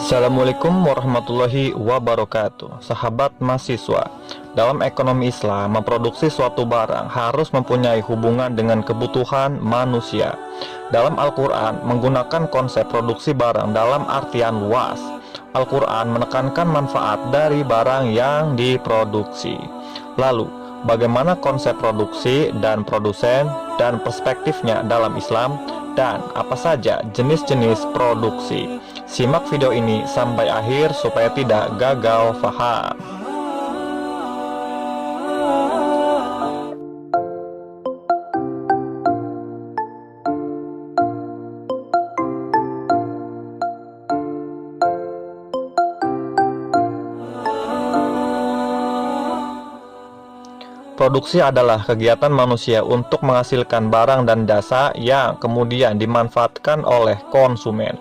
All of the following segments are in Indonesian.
Assalamualaikum warahmatullahi wabarakatuh. Sahabat mahasiswa, dalam ekonomi Islam, memproduksi suatu barang harus mempunyai hubungan dengan kebutuhan manusia. Dalam Al-Quran menggunakan konsep produksi barang dalam artian luas. Al-Quran menekankan manfaat dari barang yang diproduksi. Lalu, bagaimana konsep produksi dan produsen dan perspektifnya dalam Islam, dan apa saja jenis-jenis produksi? Simak video ini sampai akhir supaya tidak gagal paham. Produksi adalah kegiatan manusia untuk menghasilkan barang dan jasa yang kemudian dimanfaatkan oleh konsumen.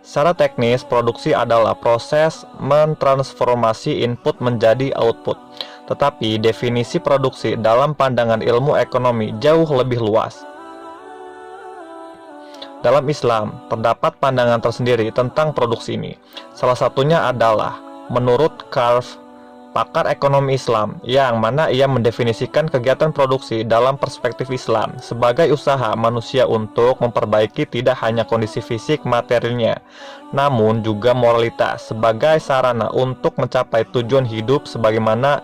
Secara teknis, produksi adalah proses mentransformasi input menjadi output. Tetapi definisi produksi dalam pandangan ilmu ekonomi jauh lebih luas. Dalam Islam, terdapat pandangan tersendiri tentang produksi ini. Salah satunya adalah menurut Karl, pakar ekonomi Islam, yang mana ia mendefinisikan kegiatan produksi dalam perspektif Islam sebagai usaha manusia untuk memperbaiki tidak hanya kondisi fisik materialnya, namun juga moralitas sebagai sarana untuk mencapai tujuan hidup sebagaimana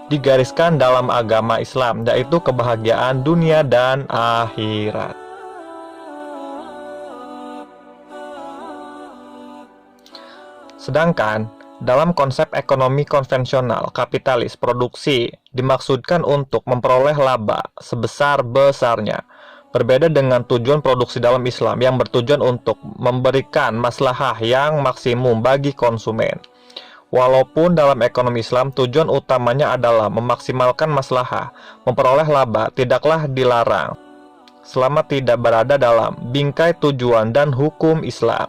digariskan dalam agama Islam, yaitu kebahagiaan dunia dan akhirat. Sedangkan dalam konsep ekonomi konvensional kapitalis, produksi dimaksudkan untuk memperoleh laba sebesar-besarnya. Berbeda dengan tujuan produksi dalam Islam yang bertujuan untuk memberikan maslahah yang maksimum bagi konsumen. Walaupun dalam ekonomi Islam tujuan utamanya adalah memaksimalkan maslahah, memperoleh laba tidaklah dilarang selama tidak berada dalam bingkai tujuan dan hukum Islam.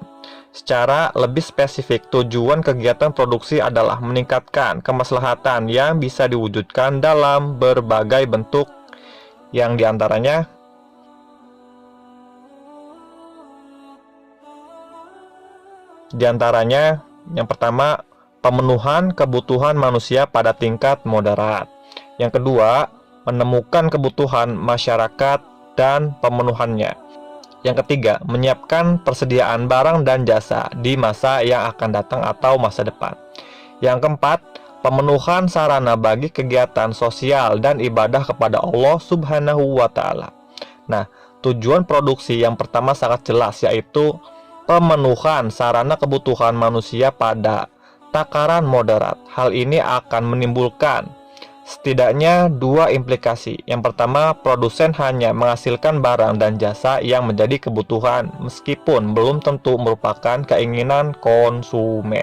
Secara lebih spesifik, tujuan kegiatan produksi adalah meningkatkan kemaslahatan yang bisa diwujudkan dalam berbagai bentuk, yang diantaranya yang pertama, pemenuhan kebutuhan manusia pada tingkat moderat. Yang kedua, menemukan kebutuhan masyarakat dan pemenuhannya. Yang ketiga, menyiapkan persediaan barang dan jasa di masa yang akan datang atau masa depan. Yang keempat, pemenuhan sarana bagi kegiatan sosial dan ibadah kepada Allah Subhanahu wa Ta'ala. Nah, tujuan produksi yang pertama sangat jelas, yaitu pemenuhan sarana kebutuhan manusia pada takaran moderat. Hal ini akan menimbulkan setidaknya dua implikasi. Yang pertama, produsen hanya menghasilkan barang dan jasa yang menjadi kebutuhan, meskipun belum tentu merupakan keinginan konsumen.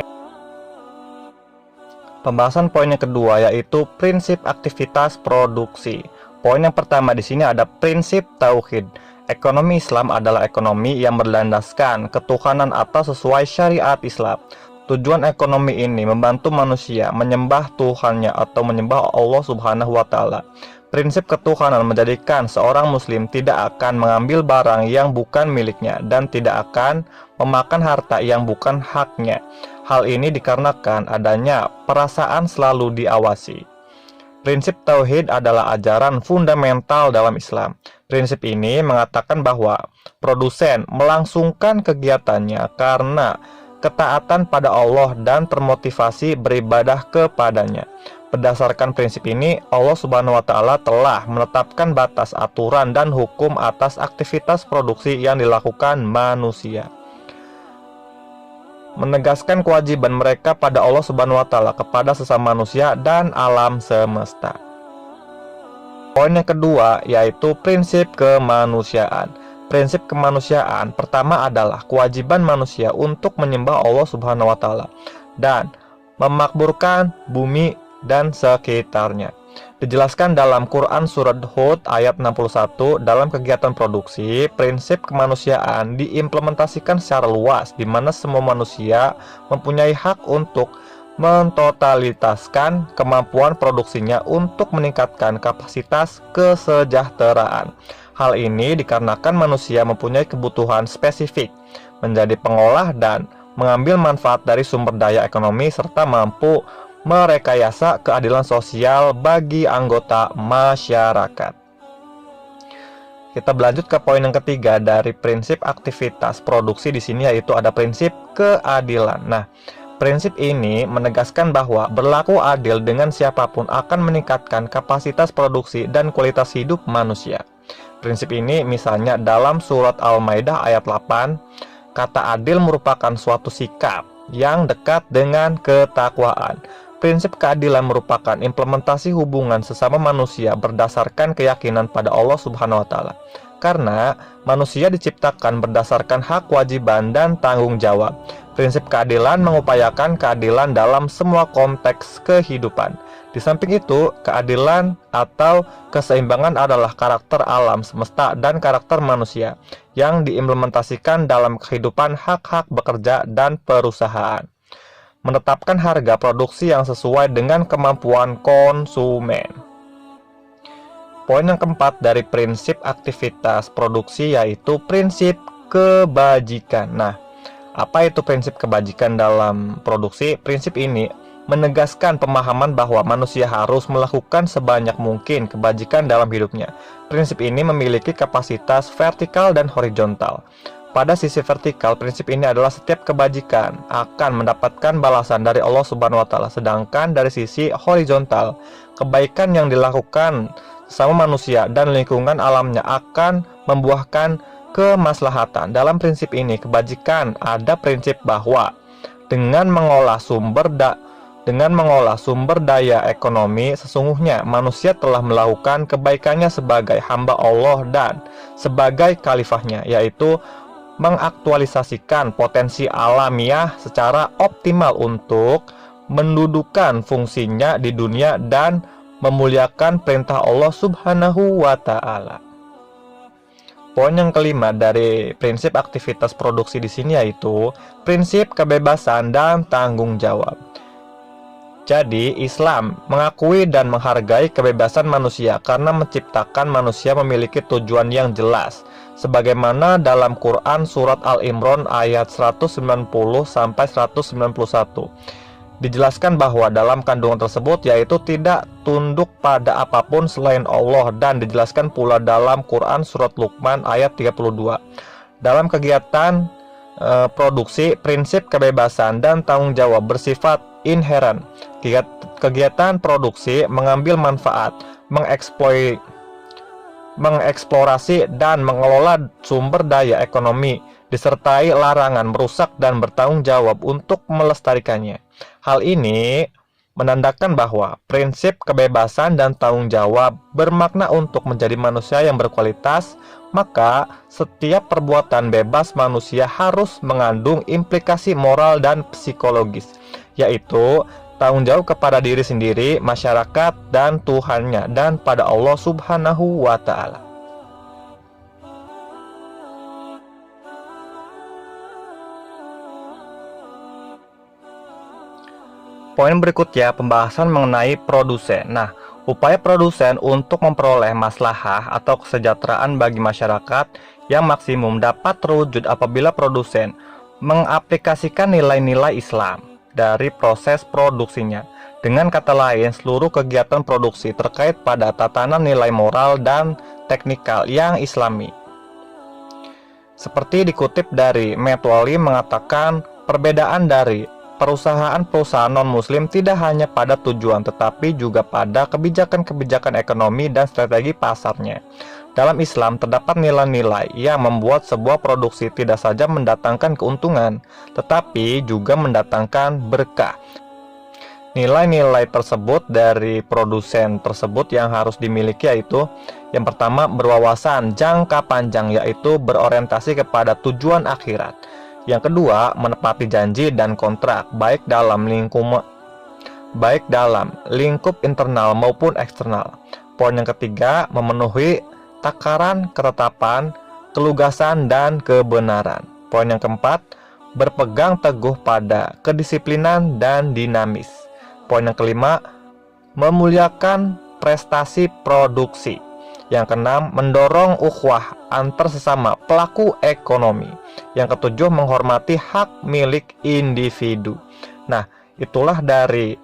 Pembahasan poin yang kedua yaitu prinsip aktivitas produksi. Poin yang pertama di sini ada prinsip tauhid. Ekonomi Islam adalah ekonomi yang berlandaskan ketuhanan atau sesuai syariat Islam. Tujuan ekonomi ini membantu manusia menyembah Tuhannya atau menyembah Allah Subhanahu wa Ta'ala. Prinsip ketuhanan menjadikan seorang muslim tidak akan mengambil barang yang bukan miliknya dan tidak akan memakan harta yang bukan haknya. Hal ini dikarenakan adanya perasaan selalu diawasi. Prinsip tauhid adalah ajaran fundamental dalam Islam. Prinsip ini mengatakan bahwa produsen melangsungkan kegiatannya karena ketaatan pada Allah dan termotivasi beribadah kepadanya. Berdasarkan prinsip ini, Allah Subhanahu wa Ta'ala telah menetapkan batas, aturan, dan hukum atas aktivitas produksi yang dilakukan manusia, menegaskan kewajiban mereka pada Allah Subhanahu wa Ta'ala, kepada sesama manusia dan alam semesta. Poin yang kedua yaitu prinsip kemanusiaan. Prinsip kemanusiaan pertama adalah kewajiban manusia untuk menyembah Allah Subhanahu wa Ta'ala dan memakmurkan bumi dan sekitarnya. Dijelaskan dalam Quran Surat Hud ayat 61, dalam kegiatan produksi, prinsip kemanusiaan diimplementasikan secara luas, di mana semua manusia mempunyai hak untuk mentotalitaskan kemampuan produksinya untuk meningkatkan kapasitas kesejahteraan. Hal ini dikarenakan manusia mempunyai kebutuhan spesifik menjadi pengolah dan mengambil manfaat dari sumber daya ekonomi, serta mampu merekayasa keadilan sosial bagi anggota masyarakat. Kita berlanjut ke poin yang ketiga dari prinsip aktivitas produksi di sini, yaitu ada prinsip keadilan. Nah, prinsip ini menegaskan bahwa berlaku adil dengan siapapun akan meningkatkan kapasitas produksi dan kualitas hidup manusia. Prinsip ini misalnya dalam surat Al-Maidah ayat 8, kata adil merupakan suatu sikap yang dekat dengan ketakwaan. Prinsip keadilan merupakan implementasi hubungan sesama manusia berdasarkan keyakinan pada Allah Subhanahu wa Ta'ala. Karena manusia diciptakan berdasarkan hak, kewajiban, dan tanggung jawab. Prinsip keadilan mengupayakan keadilan dalam semua konteks kehidupan. Di samping itu, keadilan atau keseimbangan adalah karakter alam semesta dan karakter manusia yang diimplementasikan dalam kehidupan hak-hak bekerja dan perusahaan. Menetapkan harga produksi yang sesuai dengan kemampuan konsumen. Poin yang keempat dari prinsip aktivitas produksi yaitu prinsip kebajikan. Nah, apa itu prinsip kebajikan dalam produksi? Prinsip ini menegaskan pemahaman bahwa manusia harus melakukan sebanyak mungkin kebajikan dalam hidupnya. Prinsip ini memiliki kapasitas vertikal dan horizontal. Pada sisi vertikal, prinsip ini adalah setiap kebajikan akan mendapatkan balasan dari Allah Subhanahu wa Ta'ala. Sedangkan dari sisi horizontal, kebaikan yang dilakukan sama manusia dan lingkungan alamnya akan membuahkan kemaslahatan. Dalam prinsip ini, kebajikan ada prinsip bahwa dengan mengolah sumber daya ekonomi, sesungguhnya manusia telah melakukan kebaikannya sebagai hamba Allah dan sebagai khalifahnya, yaitu mengaktualisasikan potensi alamiah secara optimal untuk mendudukan fungsinya di dunia dan memuliakan perintah Allah Subhanahu wa Ta'ala. Poin yang kelima dari prinsip aktivitas produksi di sini yaitu prinsip kebebasan dan tanggung jawab. Jadi, Islam mengakui dan menghargai kebebasan manusia karena menciptakan manusia memiliki tujuan yang jelas. Sebagaimana dalam Quran surat Al-Imran ayat 190-191 dijelaskan bahwa dalam kandungan tersebut yaitu tidak tunduk pada apapun selain Allah, dan dijelaskan pula dalam Quran surat Luqman ayat 32. Dalam kegiatan produksi, prinsip kebebasan dan tanggung jawab bersifat inheren. Kegiatan produksi mengambil manfaat, mengeksplorasi dan mengelola sumber daya ekonomi, disertai larangan merusak dan bertanggung jawab untuk melestarikannya. Hal ini menandakan bahwa prinsip kebebasan dan tanggung jawab bermakna untuk menjadi manusia yang berkualitas. Maka setiap perbuatan bebas manusia harus mengandung implikasi moral dan psikologis, yaitu tanggung jawab kepada diri sendiri, masyarakat, dan Tuhannya, dan pada Allah Subhanahu wa Ta'ala. Poin berikutnya, pembahasan mengenai produsen. Nah, upaya produsen untuk memperoleh maslahah atau kesejahteraan bagi masyarakat yang maksimum dapat terwujud apabila produsen mengaplikasikan nilai-nilai Islam dari proses produksinya. Dengan kata lain, seluruh kegiatan produksi terkait pada tatanan nilai moral dan teknikal yang Islami. Seperti dikutip dari Metwali mengatakan, perbedaan dari perusahaan-perusahaan non-muslim tidak hanya pada tujuan tetapi juga pada kebijakan-kebijakan ekonomi dan strategi pasarnya. Dalam Islam terdapat nilai-nilai yang membuat sebuah produksi tidak saja mendatangkan keuntungan, tetapi juga mendatangkan berkah. Nilai-nilai tersebut dari produsen tersebut yang harus dimiliki yaitu yang pertama, berwawasan jangka panjang, yaitu berorientasi kepada tujuan akhirat. Yang kedua, menepati janji dan kontrak baik dalam lingkup internal maupun eksternal. Poin yang ketiga, memenuhi takaran, ketetapan, kelugasan, dan kebenaran. Poin yang keempat, berpegang teguh pada kedisiplinan dan dinamis. Poin yang kelima, memuliakan prestasi produksi. Yang keenam, mendorong ukhuwah antar sesama pelaku ekonomi. Yang ketujuh, menghormati hak milik individu. Nah, itulah dari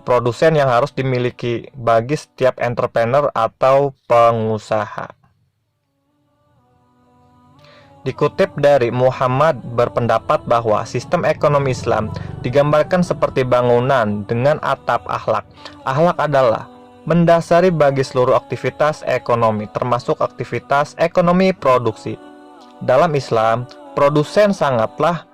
produsen yang harus dimiliki bagi setiap entrepreneur atau pengusaha. Dikutip dari Muhammad berpendapat bahwa sistem ekonomi Islam digambarkan seperti bangunan dengan atap akhlak. Akhlak adalah mendasari bagi seluruh aktivitas ekonomi, termasuk aktivitas ekonomi produksi. Dalam Islam, produsen sangatlah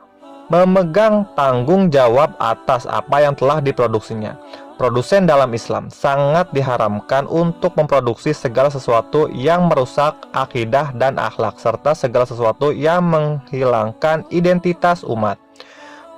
memegang tanggung jawab atas apa yang telah diproduksinya. Produsen dalam Islam sangat diharamkan untuk memproduksi segala sesuatu yang merusak akidah dan akhlak, serta segala sesuatu yang menghilangkan identitas umat,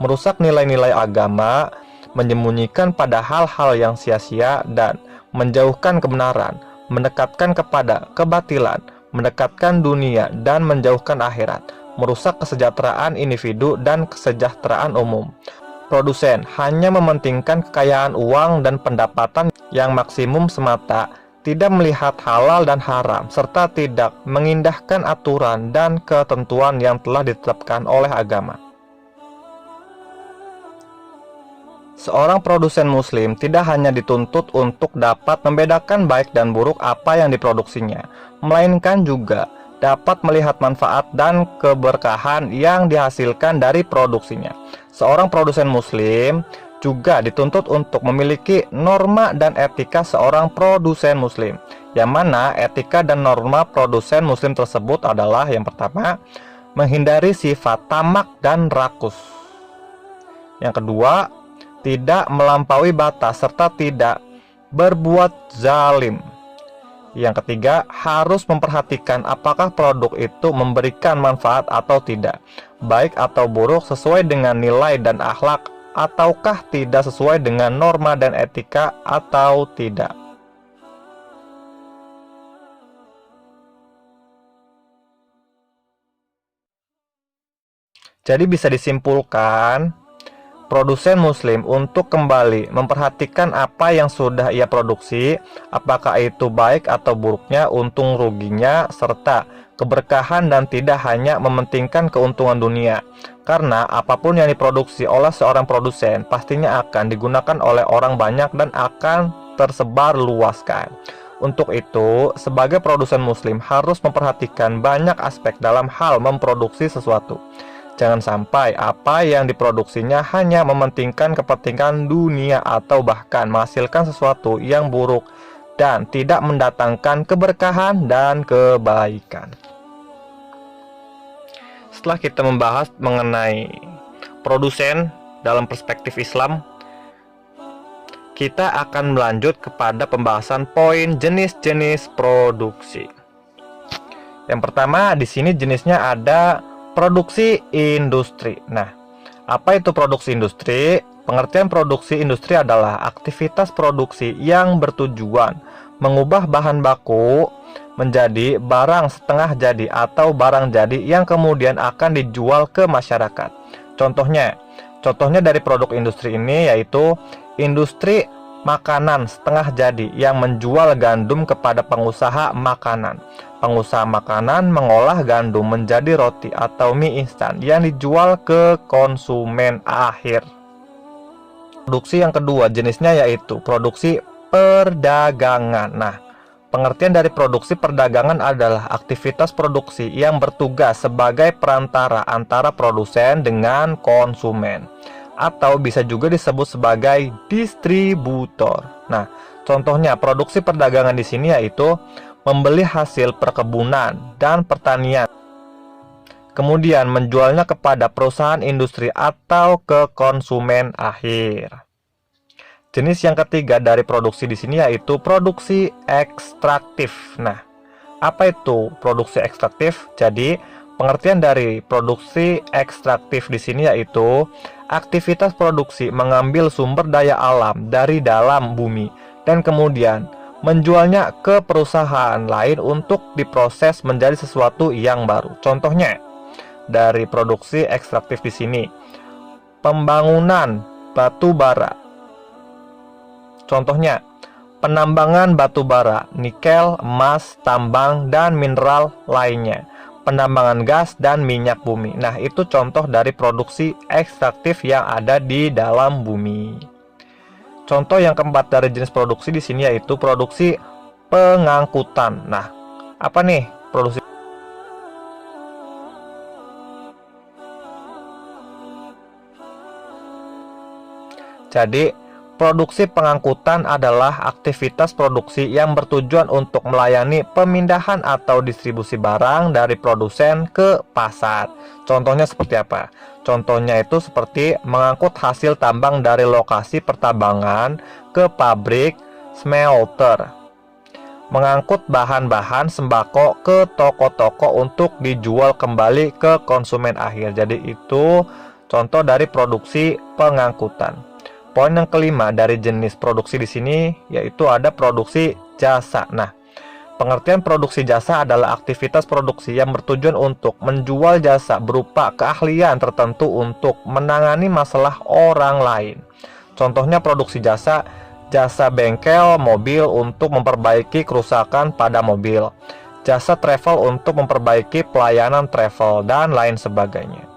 merusak nilai-nilai agama, menyembunyikan pada hal-hal yang sia-sia, dan menjauhkan kebenaran, mendekatkan kepada kebatilan, mendekatkan dunia, dan menjauhkan akhirat, merusak kesejahteraan individu dan kesejahteraan umum. Produsen hanya mementingkan kekayaan uang dan pendapatan yang maksimum semata, tidak melihat halal dan haram, serta tidak mengindahkan aturan dan ketentuan yang telah ditetapkan oleh agama. Seorang produsen muslim tidak hanya dituntut untuk dapat membedakan baik dan buruk apa yang diproduksinya, melainkan juga dapat melihat manfaat dan keberkahan yang dihasilkan dari produksinya. Seorang produsen muslim juga dituntut untuk memiliki norma dan etika seorang produsen muslim, yang mana etika dan norma produsen muslim tersebut adalah yang pertama, menghindari sifat tamak dan rakus. Yang kedua, tidak melampaui batas serta tidak berbuat zalim. Yang ketiga, harus memperhatikan apakah produk itu memberikan manfaat atau tidak, baik atau buruk sesuai dengan nilai dan akhlak, ataukah tidak sesuai dengan norma dan etika atau tidak. Jadi bisa disimpulkan, produsen muslim untuk kembali memperhatikan apa yang sudah ia produksi, apakah itu baik atau buruknya, untung ruginya, serta keberkahan, dan tidak hanya mementingkan keuntungan dunia. Karena apapun yang diproduksi oleh seorang produsen pastinya akan digunakan oleh orang banyak dan akan tersebar luaskan. Untuk itu, sebagai produsen muslim harus memperhatikan banyak aspek dalam hal memproduksi sesuatu. Jangan sampai apa yang diproduksinya hanya mementingkan kepentingan dunia atau bahkan menghasilkan sesuatu yang buruk dan tidak mendatangkan keberkahan dan kebaikan. Setelah kita membahas mengenai produsen dalam perspektif Islam, kita akan melanjut kepada pembahasan poin jenis-jenis produksi. Yang pertama di sini jenisnya ada produksi industri. Nah, apa itu produksi industri? Pengertian produksi industri adalah aktivitas produksi yang bertujuan mengubah bahan baku menjadi barang setengah jadi atau barang jadi yang kemudian akan dijual ke masyarakat. Contohnya dari produk industri ini yaitu industri makanan setengah jadi yang menjual gandum kepada pengusaha makanan. Pengusaha makanan mengolah gandum menjadi roti atau mie instan yang dijual ke konsumen akhir. Produksi yang kedua jenisnya yaitu produksi perdagangan. Nah, pengertian dari produksi perdagangan adalah aktivitas produksi yang bertugas sebagai perantara antara produsen dengan konsumen, atau bisa juga disebut sebagai distributor. Nah, contohnya produksi perdagangan di sini yaitu membeli hasil perkebunan dan pertanian, kemudian menjualnya kepada perusahaan industri atau ke konsumen akhir. Jenis yang ketiga dari produksi di sini yaitu produksi ekstraktif. Nah, apa itu produksi ekstraktif? Jadi, pengertian dari produksi ekstraktif di sini yaitu aktivitas produksi mengambil sumber daya alam dari dalam bumi dan kemudian menjualnya ke perusahaan lain untuk diproses menjadi sesuatu yang baru. Contohnya dari produksi ekstraktif di sini, pembangunan batu bara. Contohnya penambangan batu bara, nikel, emas, tambang, dan mineral lainnya, penambangan gas dan minyak bumi. Nah, itu contoh dari produksi ekstraktif yang ada di dalam bumi. Contoh yang keempat dari jenis produksi di sini yaitu produksi pengangkutan. Nah, apa nih produksi? Jadi, produksi pengangkutan adalah aktivitas produksi yang bertujuan untuk melayani pemindahan atau distribusi barang dari produsen ke pasar. Contohnya seperti apa? Contohnya itu seperti mengangkut hasil tambang dari lokasi pertambangan ke pabrik smelter, mengangkut bahan-bahan sembako ke toko-toko untuk dijual kembali ke konsumen akhir. Jadi itu contoh dari produksi pengangkutan. Poin yang kelima dari jenis produksi di sini yaitu ada produksi jasa. Nah, pengertian produksi jasa adalah aktivitas produksi yang bertujuan untuk menjual jasa berupa keahlian tertentu untuk menangani masalah orang lain. Contohnya produksi jasa, jasa bengkel mobil untuk memperbaiki kerusakan pada mobil, jasa travel untuk memperbaiki pelayanan travel, dan lain sebagainya.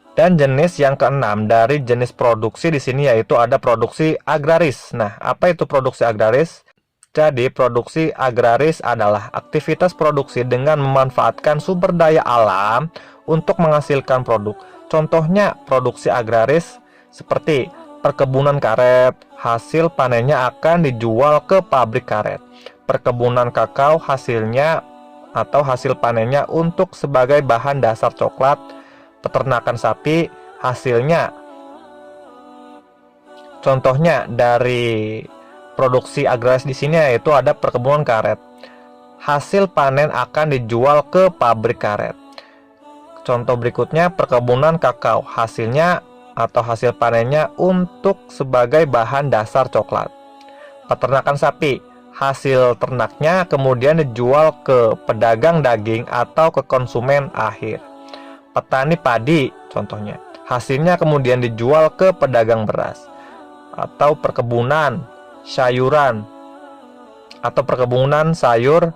Dan jenis yang keenam dari jenis produksi di sini yaitu ada produksi agraris. Nah, apa itu produksi agraris? Jadi, produksi agraris adalah aktivitas produksi dengan memanfaatkan sumber daya alam untuk menghasilkan produk. Contohnya produksi agraris seperti perkebunan karet, hasil panennya akan dijual ke pabrik karet. Perkebunan kakao, hasilnya atau hasil panennya untuk sebagai bahan dasar coklat. Peternakan sapi, hasilnya contohnya dari produksi agraris di sini yaitu ada perkebunan karet. Hasil panen akan dijual ke pabrik karet. Contoh berikutnya perkebunan kakao, hasilnya atau hasil panennya untuk sebagai bahan dasar coklat. Peternakan sapi, hasil ternaknya kemudian dijual ke pedagang daging atau ke konsumen akhir. Petani padi, contohnya, hasilnya kemudian dijual ke pedagang beras. Atau perkebunan sayuran atau perkebunan sayur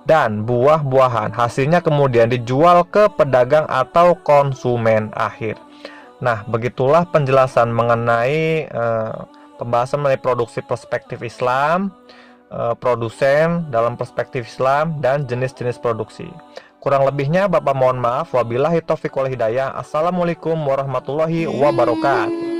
dan buah-buahan, hasilnya kemudian dijual ke pedagang atau konsumen akhir. Nah, begitulah penjelasan mengenai pembahasan mengenai produksi perspektif Islam, produsen dalam perspektif Islam, dan jenis-jenis produksi. Kurang lebihnya Bapak mohon maaf. Wabillahi taufiq wal hidayah. Assalamualaikum warahmatullahi wabarakatuh.